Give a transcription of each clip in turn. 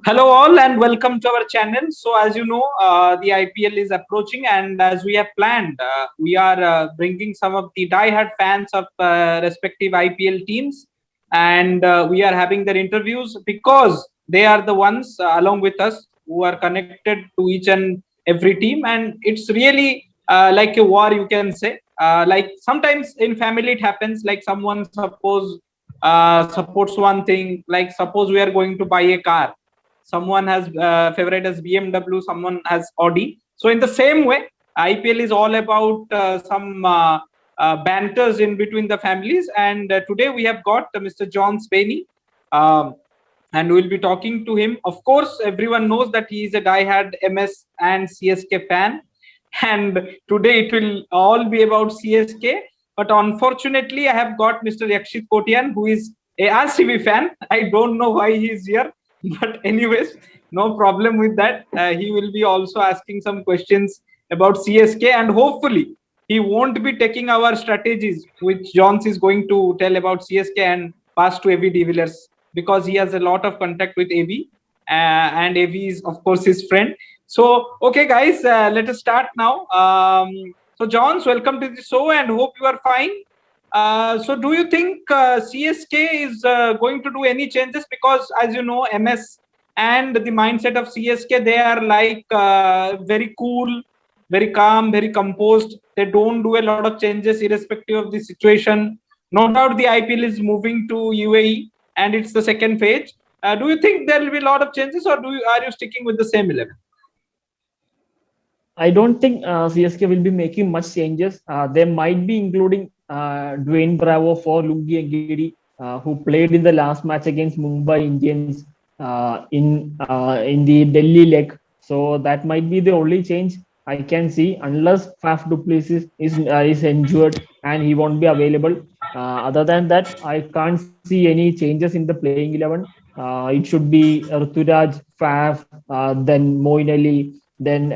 Hello, all, and welcome to our channel. So, as you know, the IPL is approaching, and as we have planned, we are bringing some of the die-hard fans of respective IPL teams, and we are having their interviews because they are the ones, along with us, who are connected to each and every team, and it's really like a war, you can say. Like sometimes in family it happens, like someone supports one thing, like suppose we are going to buy a car, someone has favorite as BMW, someone has Audi. So in the same way, IPL is all about some banters in between the families. And today we have got Mr. John Spaney, um, and we'll be talking to him. Of course, everyone knows that he is a diehard MS and CSK fan, and today it will all be about CSK. But unfortunately, I have got Mr. Yakshit Kotian, who is a RCB fan. I don't know why he is here, but anyways, no problem with that. He will be also asking some questions about CSK, and hopefully he won't be taking our strategies which Johns is going to tell about CSK and pass to AB de Villiers, because he has a lot of contact with AB, and AB is of course his friend. So okay guys, let us start now. So Johns, welcome to the show and hope you are fine. So do you think CSK is going to do any changes? Because as you know, MS and the mindset of CSK, they are like very cool, very calm, very composed. They don't do a lot of changes irrespective of the situation. No doubt the IPL is moving to UAE and it's the second phase. Do you think there will be a lot of changes, or are you sticking with the same 11? I don't think CSK will be making much changes. They might be including Dwayne Bravo for Lungi Ngidi, who played in the last match against Mumbai Indians in the Delhi leg. So that might be the only change I can see, unless Faf du Plessis is injured and he won't be available. Other than that, I can't see any changes in the playing 11. It should be Ruturaj, Faf, then Moin Ali, then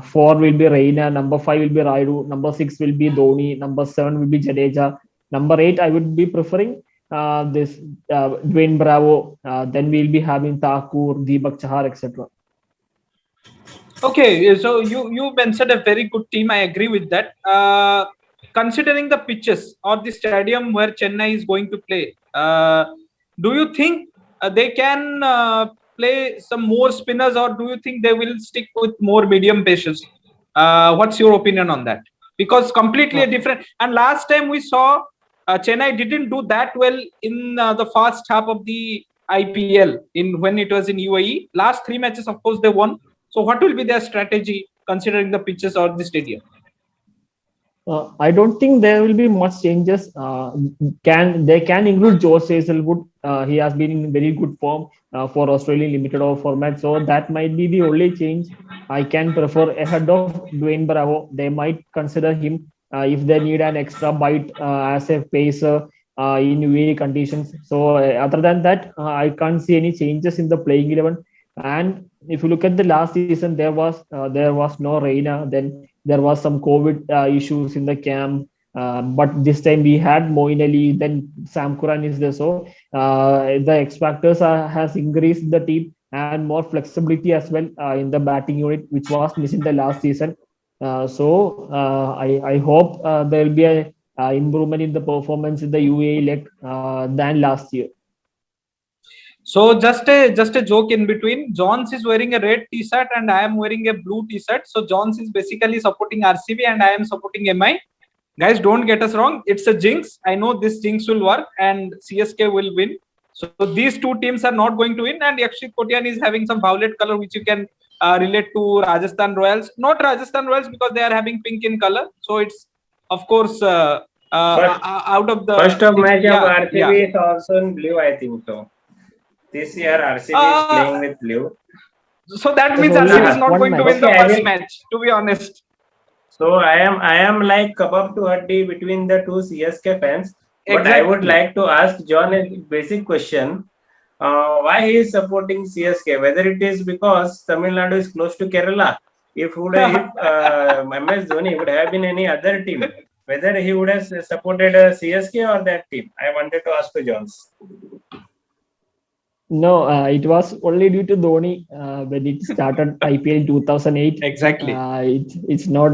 four will be Reina, number five will be Raidu, number six will be Dhoni, number seven will be Jadeja, number eight I would be preferring this Dwayne Bravo. Then we'll be having Thakur, Deepak Chahar, etc. Okay, so you mentioned a very good team. I agree with that. Considering the pitches or the stadium where Chennai is going to play, do you think they can play some more spinners, or do you think they will stick with more medium paces? What's your opinion on that? Because completely a Uh, different. And last time we saw Chennai didn't do that well in the first half of the IPL in when it was in UAE. Last three matches, of course, they won. So what will be their strategy considering the pitches or the stadium? I don't think there will be much changes. Can they can include George Hazelwood? He has been in very good form for Australian limited over format, so that might be the only change I can prefer ahead of Dwayne Bravo. They might consider him if they need an extra bite as a pacer in UAE conditions. So other than that, I can't see any changes in the playing 11. And if you look at the last season, there was no Reina. Then there was some COVID issues in the camp. But this time we had Moin Ali, then Sam Curran is there. So the X factors has increased the team and more flexibility as well in the batting unit, which was missing the last season. I hope there will be a improvement in the performance in the UAE leg than last year. So just a joke in between. Johns is wearing a red T-shirt and I am wearing a blue T-shirt. So Johns is basically supporting RCB and I am supporting MI. Guys, don't get us wrong. It's a jinx. I know this jinx will work and CSK will win. So these two teams are not going to win. And Yakshit Kotian is having some violet color, which you can relate to Rajasthan Royals. Not Rajasthan Royals because they are having pink in color. So it's of course First, out of first the of match of yeah, RCB yeah. is also in blue, I think so. This year RCB is Uh, playing with blue. so that There's means only RCB is Last, not one going to win match. the okay, I first will. match. To be honest, So I am like kebab to huddy between the two CSK fans. But I would exactly. like to ask John a basic question. Why he is supporting CSK? Whether it is because Tamil Nadu is close to Kerala. If MS Dhoni would have been any other team, whether he would have supported CSK or that team. I wanted to ask to John. No, it was only due to Dhoni when it started IPL in 2008. Exactly. It's not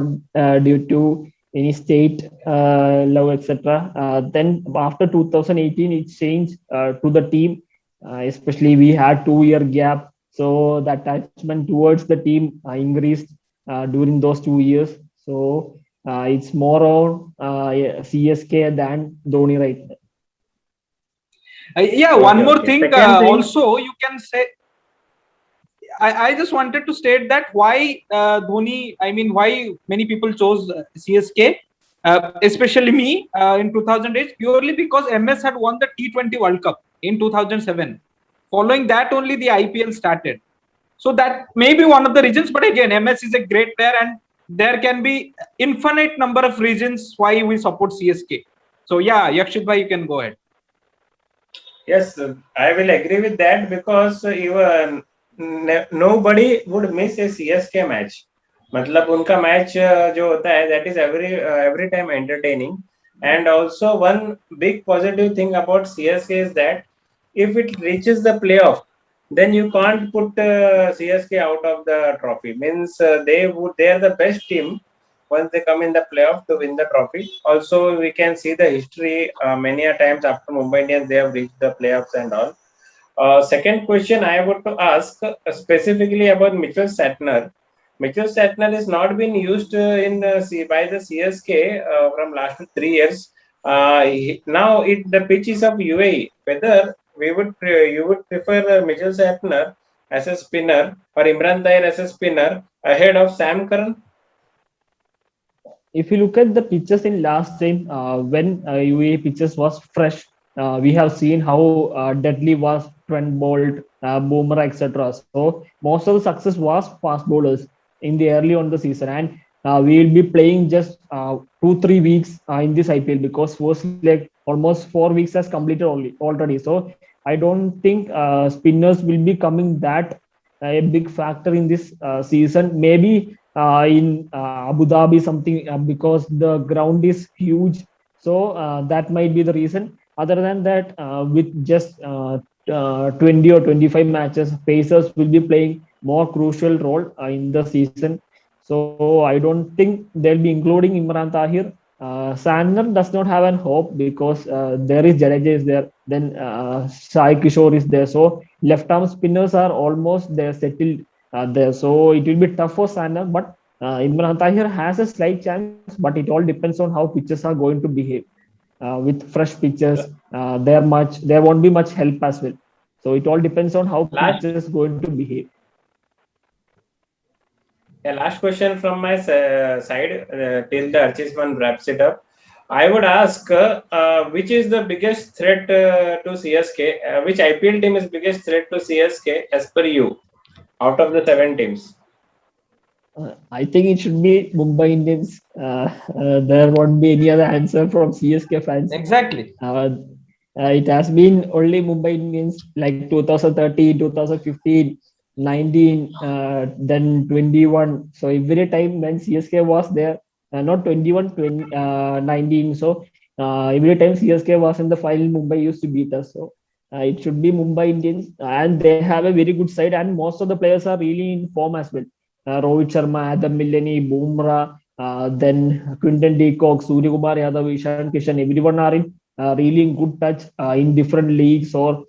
due to any state love, etc. Then after 2018, it changed to the team. Especially we had 2 year gap, so the attachment towards the team increased during those 2 years. So it's more on CSK than Dhoni right now. Yeah, Okay, one more okay. thing. Second thing, Also, you can say. I just wanted to state that why Dhoni. I mean, why many people chose CSK, especially me in 2008, purely because MS had won the T20 World Cup in 2007. Following that, only the IPL started. So that may be one of the reasons. But again, MS is a great player, and there can be infinite number of reasons why we support CSK. So yeah, Yakshit bhai, you can go ahead. yes, I will agree with that because even nobody would miss a CSK match. मतलब उनका match जो होता है that is every time entertaining. And also one big positive thing about CSK is that if it reaches the playoff, then you can't put CSK out of the trophy. Means they are the best team once they come in the playoff to win the trophy. Also, we can see the history many a times after Mumbai Indians they have reached the playoffs and all. Second question I would to ask specifically about Mitchell Satner. Mitchell Satner is not been used by the CSK from last 3 years. Now the pitch is of UAE. Whether you would prefer Mitchell Satner as a spinner or Imran Tahir as a spinner ahead of Sam Curran? If you look at the pitches in last time, when UAE pitches was fresh, we have seen how deadly was Trent Bolt, Boomerang, etc. So most of the success was fast bowlers in the early on the season, and we will be playing just 2-3 weeks in this IPL because first leg almost 4 weeks has completed already. So I don't think spinners will be coming that a big factor in this season. Maybe in Abu Dhabi something because the ground is huge, so that might be the reason. Other than that, with just 20 or 25 matches, Pacers will be playing more crucial role in the season. So I don't think they'll be including Imran Tahir. Sandner does not have an hope because there is Jadeja is there, then Sai Kishore is there. So left arm spinners are almost there settled there. So it will be tough for Sandner, but Imran Tahir has a slight chance, but it all depends on how pitches are going to behave. With fresh pitches, there won't be much help as well. So it all depends on how Last pitches going to behave. last question from my side till the Archisman wraps it up. I would ask which is the biggest threat to CSK? Which IPL team is biggest threat to CSK as per you out of the 7 teams? I think it should be Mumbai Indians. There won't be any other answer from CSK fans. Exactly. It has been only Mumbai Indians like 2013, 2015, 19, then 21. So every time when CSK was there, not 21, 20, 19. So every time CSK was in the final, Mumbai used to beat us. So it should be Mumbai Indians, and they have a very good side, and most of the players are really in form as well. Rohit Sharma, Adam Millani, Bumrah, then Quinton de Kock, Surya Kumar Yadav, Ishan Kishan, everyone are in really in good touch in different leagues or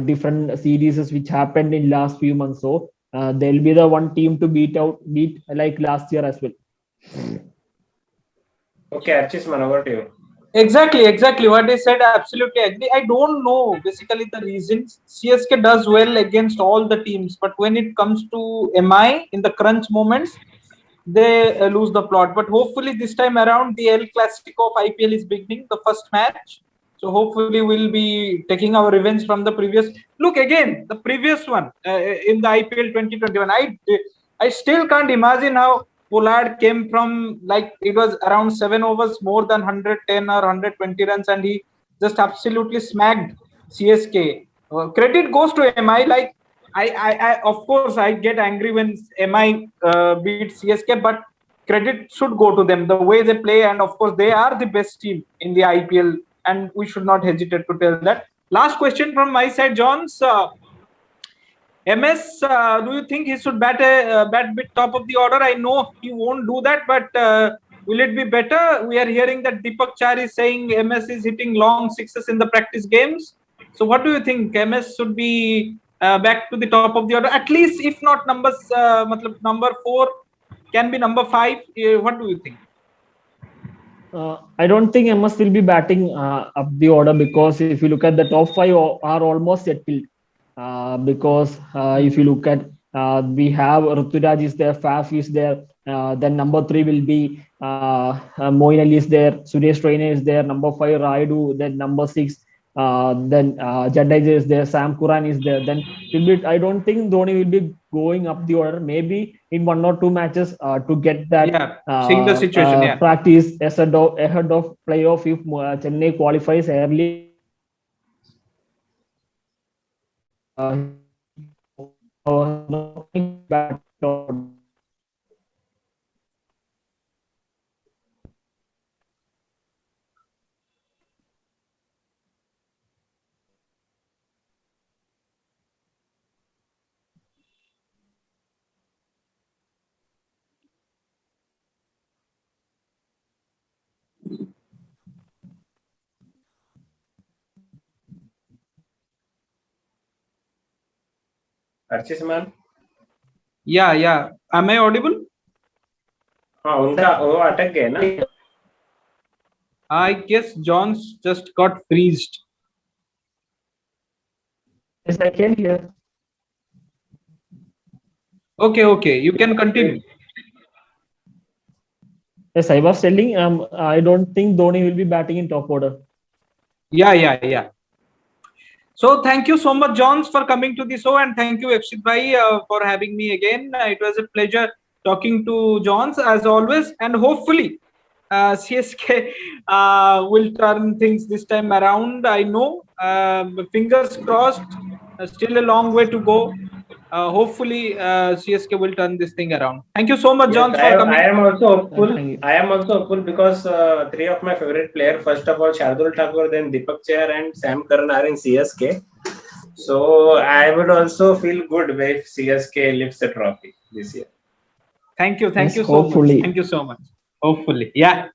different series which happened in last few months. So they'll be the one team to beat like last year as well. Okay, Archisman, over to you. Exactly what they said. Absolutely agree. I don't know basically the reasons. CSK does well against all the teams, but when it comes to MI in the crunch moments, they lose the plot. But hopefully this time around, the El Clasico of IPL is beginning, the first match. So hopefully we'll be taking our revenge from the previous. Look again, the previous one in the IPL 2021. I still can't imagine how Pollard came from, like, it was around 7 overs, more than 110 or 120 runs, and he just absolutely smacked CSK. Credit goes to MI. Like, I of course I get angry when MI beats CSK, but credit should go to them the way they play, and of course they are the best team in the IPL, and we should not hesitate to tell that. Last question from my side, Johns. MS, do you think he should bat bit top of the order? I know he won't do that, but will it be better? We are hearing that Deepak Char is saying MS is hitting long sixes in the practice games. So what do you think? MS should be back to the top of the order, at least if not number 4, can be number 5. What do you think? I don't think MS will be batting up the order, because if you look at the top 5 are almost settled. Because if you look at, we have Ruturaj is there, Faf is there, then number 3 will be Moin Ali is there, Suresh Raina is there, number 5 Raidu, then number 6 then Jadeja is there, Sam Curran is there. Then I don't think Dhoni will be going up the order. Maybe in 1 or 2 matches to get that seeing the situation, practice ahead of playoff if Chennai qualifies early. Archi's ma'am, yeah. Am I audible? हाँ उनका वो अटक गए ना. I guess John's just got freezed. Yes, I can hear. Okay, you can continue. Yes, I was telling, I don't think Dhoni will be batting in top order. Yeah. So thank you so much, Johns, for coming to the show, and thank you, Akshit Bhai, for having me again. It was a pleasure talking to Johns as always, and hopefully CSK will turn things this time around. I know, fingers crossed, still a long way to go. Hopefully CSK will turn this thing around. Thank you so much, Yes, Johns, for coming. I am also hopeful. Thank you. I am also hopeful because 3 of my favorite players, first of all Shardul Thakur, then Deepak Chahar and Sam Curran are in CSK. So I would also feel good if CSK lifts the trophy this year. Thank you Yes, so hopefully. much. Thank you so much. Hopefully, yeah.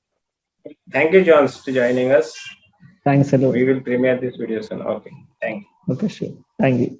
Thank you, Johns, for joining us. Thanks a lot. We will premiere this video soon. Okay, thank you. Okay, sure. Thank you.